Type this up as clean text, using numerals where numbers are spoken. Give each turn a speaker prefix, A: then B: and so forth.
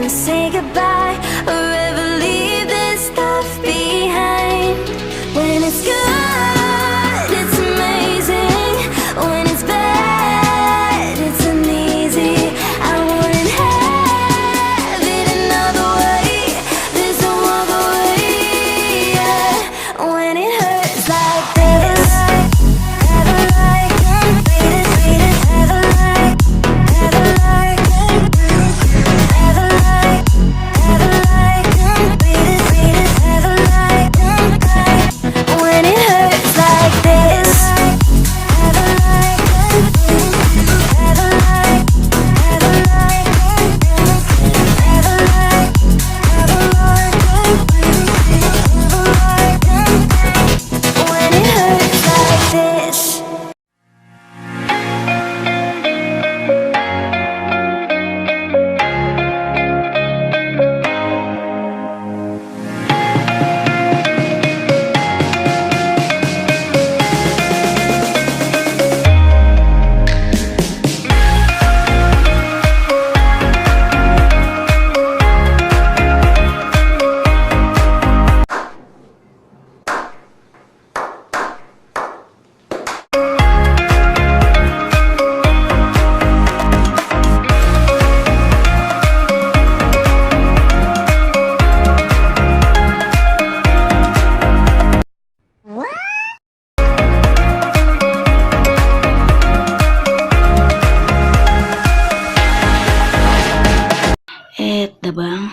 A: to say goodbye or ever leave this stuff behind. When it's good, it's amazing. When it's bad, it's uneasy. I wouldn't have it another way. There's no other way, yeah. When it hurts like this, ever like, read it, ever like, ever like, ever like, ever like, read it, ever like, when it hurts like this, ever like, ever like, ever like, ever like, ever like, when it hurts like this. Eta bang.